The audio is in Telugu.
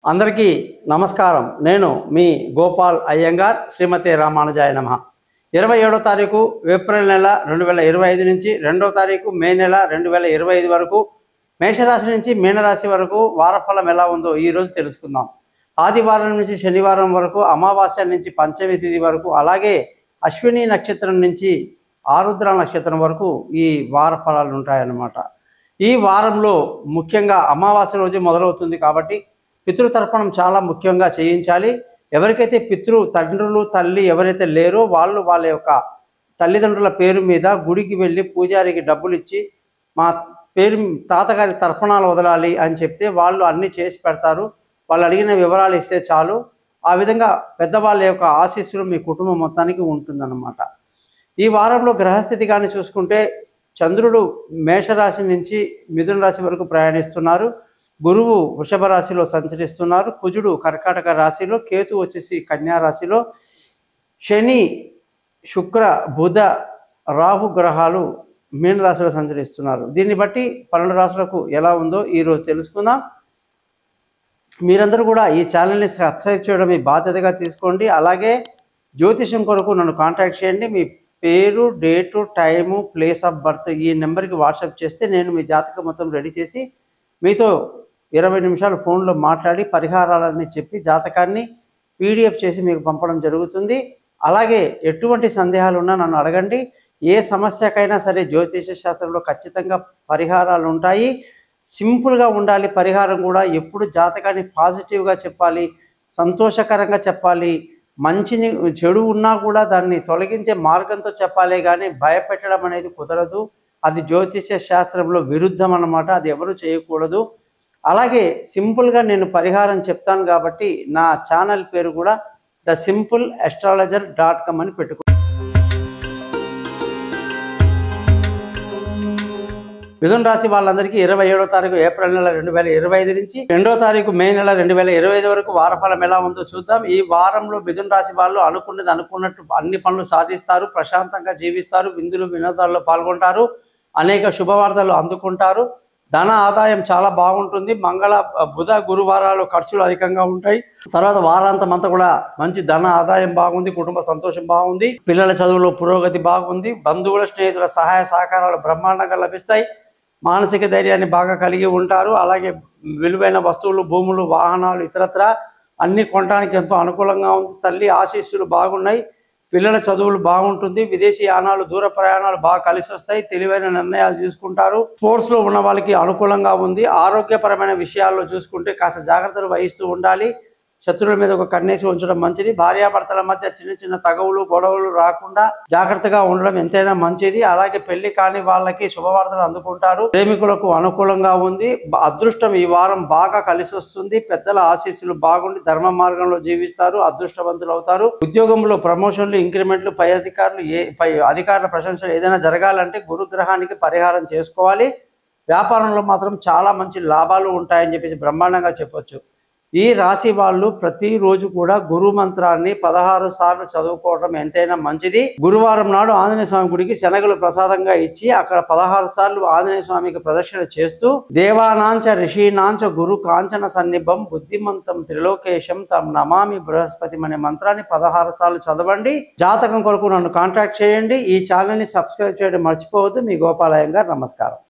అందరికీ నమస్కారం. నేను మీ గోపాల్ అయ్యంగార్. శ్రీమతి రామానుజాయ నమః. 27వ తారీఖు ఏప్రిల్ నెల 2025 నుంచి 2వ తారీఖు మే నెల 2025 వరకు మేషరాశి నుంచి మీనరాశి వరకు వారఫలం ఎలా ఉందో ఈరోజు తెలుసుకుందాం. ఆదివారం నుంచి శనివారం వరకు, అమావాస్య నుంచి పంచమి తిథి వరకు, అలాగే అశ్విని నక్షత్రం నుంచి ఆరుద్ర నక్షత్రం వరకు ఈ వార ఫలాలు ఉంటాయన్నమాట. ఈ వారంలో ముఖ్యంగా అమావాస్య రోజు మొదలవుతుంది కాబట్టి పితృతర్పణం చాలా ముఖ్యంగా చేయించాలి. ఎవరికైతే తండ్రులు తల్లి ఎవరైతే లేరో వాళ్ళు వాళ్ళ యొక్క తల్లిదండ్రుల పేరు మీద గుడికి వెళ్ళి పూజారికి డబ్బులు ఇచ్చి మా పేరు తాతగారి తర్పణాలు వదలాలి అని చెప్తే వాళ్ళు అన్నీ చేసి పెడతారు. వాళ్ళు అడిగిన వివరాలు ఇస్తే చాలు. ఆ విధంగా పెద్దవాళ్ళ యొక్క ఆశీస్సులు మీ కుటుంబం మొత్తానికి ఉంటుందన్నమాట. ఈ వారంలో గ్రహస్థితి కానీ చూసుకుంటే చంద్రుడు మేషరాశి నుంచి మిథున రాశి వరకు ప్రయాణిస్తున్నారు. గురువు వృషభ రాశిలో సంచరిస్తున్నారు. కుజుడు కర్కాటక రాశిలో, కేతు వచ్చేసి కన్యా రాశిలో, శని శుక్ర బుధ రాహు గ్రహాలు మీన రాశిలో సంచరిస్తున్నారు. దీన్ని బట్టి 12 రాశులకు ఎలా ఉందో ఈరోజు తెలుసుకుందాం. మీరందరూ కూడా ఈ ఛానల్ని సబ్స్క్రైబ్ చేయడం మీ బాధ్యతగా తీసుకోండి. అలాగే జ్యోతిషం కొరకు నన్ను కాంటాక్ట్ చేయండి. మీ పేరు, date, time, place of birth ఈ నెంబర్కి వాట్సాప్ చేస్తే నేను మీ జాతకం మొత్తం రెడీ చేసి మీతో 20 నిమిషాలు ఫోన్లో మాట్లాడి పరిహారాలన్నీ చెప్పి జాతకాన్ని పీడిఎఫ్ చేసి మీకు పంపడం జరుగుతుంది. అలాగే ఎటువంటి సందేహాలు ఉన్నా నన్ను అడగండి. ఏ సమస్యకైనా సరే జ్యోతిష శాస్త్రంలో ఖచ్చితంగా పరిహారాలు ఉంటాయి. సింపుల్గా ఉండాలి. పరిహారం కూడా ఎప్పుడు జాతకాన్ని పాజిటివ్గా చెప్పాలి, సంతోషకరంగా చెప్పాలి. మంచిని చెడు ఉన్నా కూడా దాన్ని తొలగించే మార్గంతో చెప్పాలి, కానీ భయపెట్టడం అనేది కుదరదు. అది జ్యోతిష శాస్త్రంలో విరుద్ధం అన్నమాట. అది ఎవరు చేయకూడదు. అలాగే సింపుల్గా నేను పరిహారం చెప్తాను కాబట్టి నా ఛానల్ పేరు కూడా thesimple.astrologer.com అని పెట్టుకో. మిథున రాశి వాళ్ళందరికీ 27వ తారీఖు ఏప్రిల్ నెల 2025 నుంచి 2వ తారీఖు మే నెల 2025 వరకు వారఫలం ఎలా ఉందో చూద్దాం. ఈ వారంలో మిథున రాశి వాళ్ళు అనుకున్నట్టు అన్ని పనులు సాధిస్తారు, ప్రశాంతంగా జీవిస్తారు, విందులు వినోదాల్లో పాల్గొంటారు, అనేక శుభవార్తలు అందుకుంటారు. ధన ఆదాయం చాలా బాగుంటుంది. మంగళ బుధ గురువారాలు ఖర్చులు అధికంగా ఉంటాయి. తర్వాత వారాంతం అంతా కూడా మంచి ధన ఆదాయం బాగుంది, కుటుంబ సంతోషం బాగుంది, పిల్లల చదువులో పురోగతి బాగుంది, బంధువుల స్నేహితుల సహాయ సహకారాలు బ్రహ్మాండంగా లభిస్తాయి. మానసిక ధైర్యాన్ని బాగా కలిగి ఉంటారు. అలాగే విలువైన వస్తువులు, భూములు, వాహనాలు ఇతరత్ర అన్ని కొనడానికి ఎంతో అనుకూలంగా ఉంది. తల్లి ఆశీస్సులు బాగున్నాయి. పిల్లల చదువులు బాగుంటుంది. విదేశీ యానాలు, దూర ప్రయాణాలు బాగా కలిసి వస్తాయి. తెలివైన నిర్ణయాలు తీసుకుంటారు. స్పోర్ట్స్లో ఉన్న వాళ్ళకి అనుకూలంగా ఉంది. ఆరోగ్యపరమైన విషయాల్లో చూసుకుంటే కాస్త జాగ్రత్తలు వహిస్తూ ఉండాలి. శత్రువుల మీద ఒక కన్నేసి ఉంచడం మంచిది. భార్యాభర్తల మధ్య చిన్న చిన్న తగవులు గొడవలు రాకుండా జాగ్రత్తగా ఉండడం ఎంతైనా మంచిది. అలాగే పెళ్లి కాని వాళ్ళకి శుభవార్తలు అందుకుంటారు. ప్రేమికులకు అనుకూలంగా ఉంది. అదృష్టం ఈ వారం బాగా కలిసి వస్తుంది. పెద్దల ఆశీస్సులు బాగుండి ధర్మ మార్గంలో జీవిస్తారు, అదృష్టవంతులు అవుతారు. ఉద్యోగంలో ప్రమోషన్లు, ఇంక్రిమెంట్లు, పై అధికారుల ప్రశంసలు ఏదైనా జరగాలంటే గురుగ్రహానికి పరిహారం చేసుకోవాలి. వ్యాపారంలో మాత్రం చాలా మంచి లాభాలు ఉంటాయని చెప్పేసి బ్రహ్మాండంగా చెప్పొచ్చు. ఈ రాశి వాళ్ళు ప్రతిరోజు కూడా గురు మంత్రాన్ని 16 సార్లు చదువుకోవడం ఎంతైనా మంచిది. గురువారం నాడు ఆంజనేయ స్వామి గుడికి శనగలు ప్రసాదంగా ఇచ్చి అక్కడ 16 సార్లు ఆంజనేయ స్వామికి ప్రదక్షిణ చేస్తూ దేవానాంచ ఋషీనాంచ గురు కాంచన సన్నిభం బుద్ధిమంతం త్రిలోకేశం తం నమామి బృహస్పతి అనే మంత్రాన్ని 16 సార్లు చదవండి. జాతకం కొరకు నన్ను కాంటాక్ట్ చేయండి. ఈ ఛానల్ని సబ్స్క్రైబ్ చేయడం మర్చిపోవద్దు. మీ గోపాల్ అయ్యంగార్. నమస్కారం.